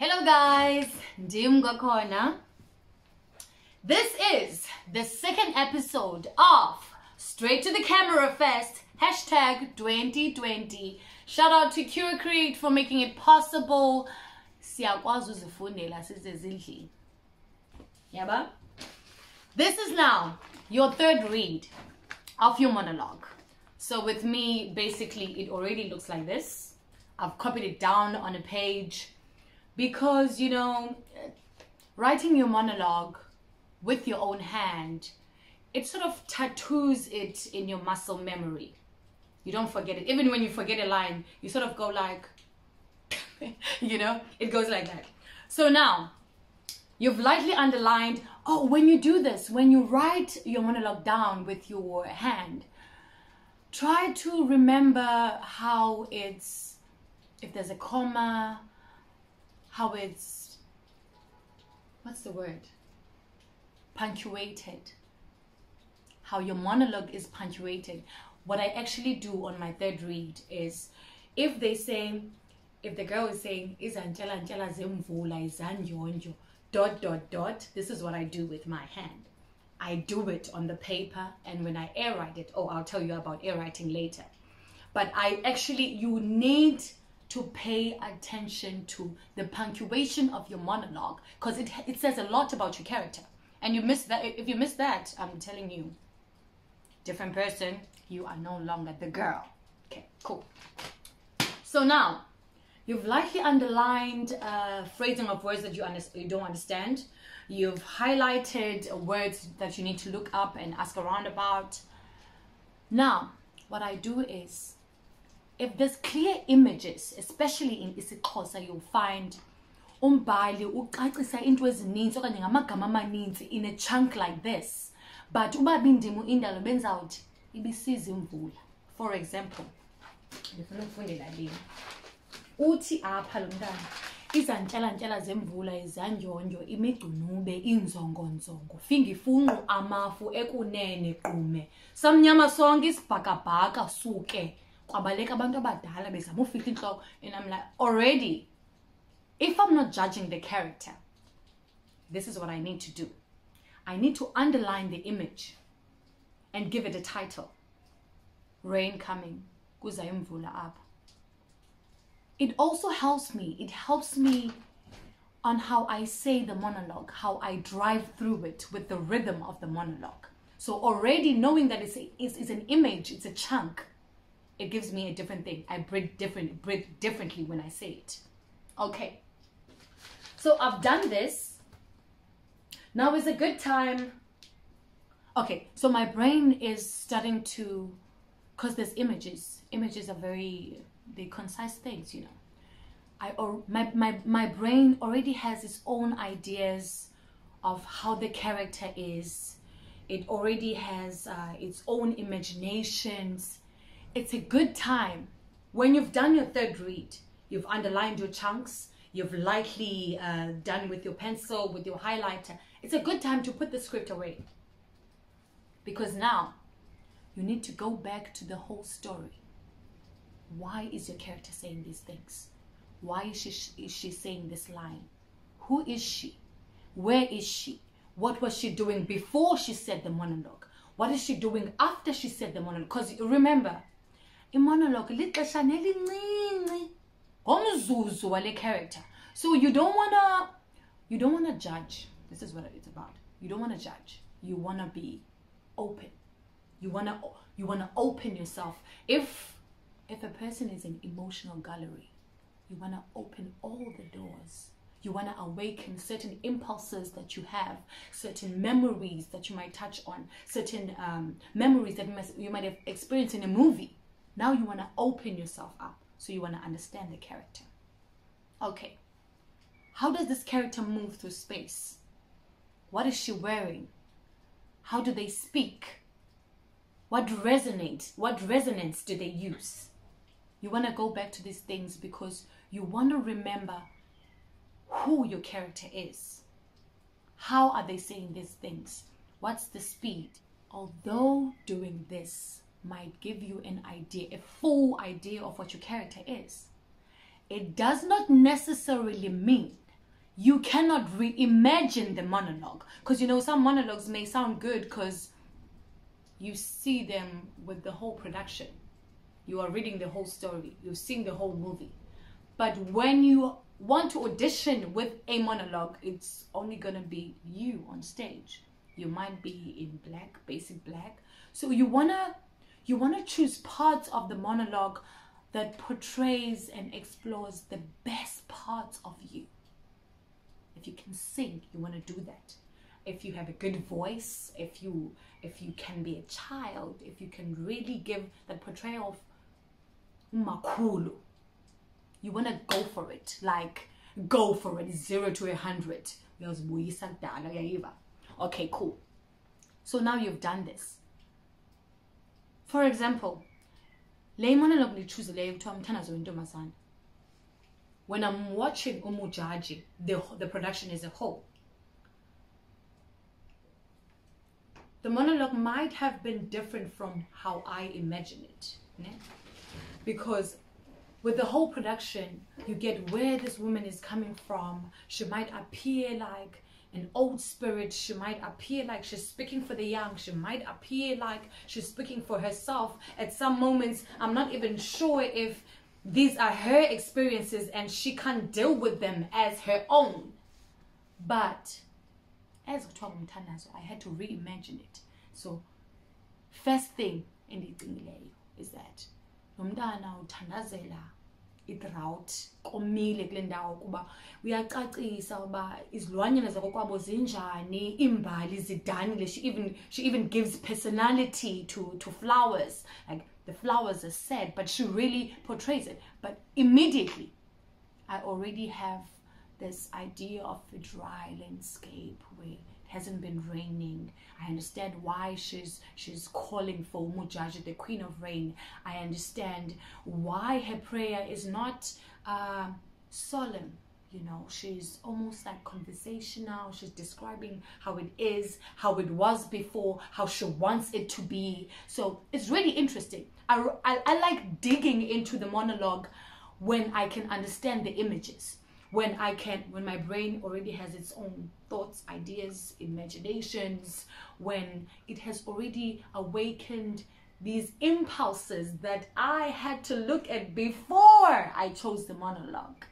Hello guys, Ndim Gakhona. This is the second episode of Straight to the Camera Fest, hashtag 2020. Shout out to Curro for making it possible. Yaba? This is now your third read of your monologue. So with me, basically, it already looks like this. I've copied it down on a page. Because, you know, writing your monologue with your own hand, it sort of tattoos it in your muscle memory. You don't forget it. Even when you forget a line, you sort of go like, you know, it goes like that. So now, you've lightly underlined, oh, when you do this, when you write your monologue down with your hand, try to remember how it's, if there's a comma, how it's, what's the word? Punctuated. How your monologue is punctuated. What I actually do on my third read is, if they say, if the girl is saying, izantshela ntshela zemvula izanjonjo, ... This is what I do with my hand. I do it on the paper, and when I air write it, oh, I'll tell you about air writing later. But I actually, you need to pay attention to the punctuation of your monologue, because it says a lot about your character. And you miss that. If you miss that, I'm telling you, different person, you are no longer the girl. Okay, cool. So now, you've lightly underlined phrasing of words that you don't understand. You've highlighted words that you need to look up and ask around about. Now, what I do is, if there's clear images, especially in isiXhosa, you'll find umbhali ucacisa into ezininzi okanye ngamagama amaninzi in a chunk like this. But uba bindimu indalo benzawuthi ibisiza imvula. For example, ngifuna ukufundela lini. Uthi apha lo mntana, izantshela zemvula izanjonjo imigcunube inzongonzongo fingifunqu amafu ekunene qume samnyama sonke isibhakabhaka suke. And I'm like, already, if I'm not judging the character, this is what I need to do. I need to underline the image and give it a title. Rain coming. It also helps me. It helps me on how I say the monologue, how I drive through it with the rhythm of the monologue. So already knowing that it's an image, it's a chunk, it gives me a different thing. I breathe differently when I say it. Okay. So I've done this. Now is a good time. Okay, so my brain is starting to, because there's images. Images are they're concise things, you know. My brain already has its own ideas of how the character is. It already has its own imaginations. It's a good time when you've done your third read, you've underlined your chunks, you've lightly done with your pencil, with your highlighter. It's a good time to put the script away, because now you need to go back to the whole story. Why is your character saying these things? Why is she saying this line? Who is she? Where is she? What was she doing before she said the monologue? What is she doing after she said the monologue? Because remember, in monologue, character. So you don't wanna judge. This is what it's about. You don't wanna judge. You wanna be open. You wanna open yourself. If a person is an emotional gallery, you wanna open all the doors. You wanna awaken certain impulses that you have, certain memories that you might touch on, certain memories that you might have experienced in a movie. Now you want to open yourself up, so you want to understand the character. Okay, how does this character move through space? What is she wearing? How do they speak? What resonance do they use? You want to go back to these things because you want to remember who your character is. How are they saying these things? What's the speed? Although doing this might give you an idea, a full idea of what your character is, it does not necessarily mean you cannot reimagine the monologue. Because, you know, some monologues may sound good because you see them with the whole production. You are reading the whole story. You're seeing the whole movie. But when you want to audition with a monologue, it's only going to be you on stage. You might be in black, basic black. So you wanna choose parts of the monologue that portrays and explores the best parts of you. If you can sing, you want to do that. If you have a good voice, if you can be a child, if you can really give that portrayal of umakhulu, you want to go for it. Like, go for it. 0 to 100. Okay, cool. So now you've done this. For example, when I'm watching Umujaji, the production as a whole, the monologue might have been different from how I imagine it. Né? Because with the whole production, you get where this woman is coming from. She might appear like an old spirit. She might appear like she's speaking for the young. She might appear like she's speaking for herself. At some moments, I'm not even sure if these are her experiences and she can't deal with them as her own. But as I had to reimagine it. So first thing is that nomntana uthandazela idrought komile kule ndawo kuba uyacacisa uba izilwanyana zakokwabo zinjani, imbali zidanile. She even gives personality to flowers. Like, the flowers are sad, but she really portrays it. But immediately I already have this idea of a dry landscape where it hasn't been raining. I understand why she's calling for Umujaji, the queen of rain. I understand why her prayer is not solemn. You know, she's almost like conversational. She's describing how it is, how it was before, how she wants it to be. So it's really interesting. I like digging into the monologue when I can understand the images. When my brain already has its own thoughts, ideas, imaginations, when it has already awakened these impulses that I had to look at before I chose the monologue.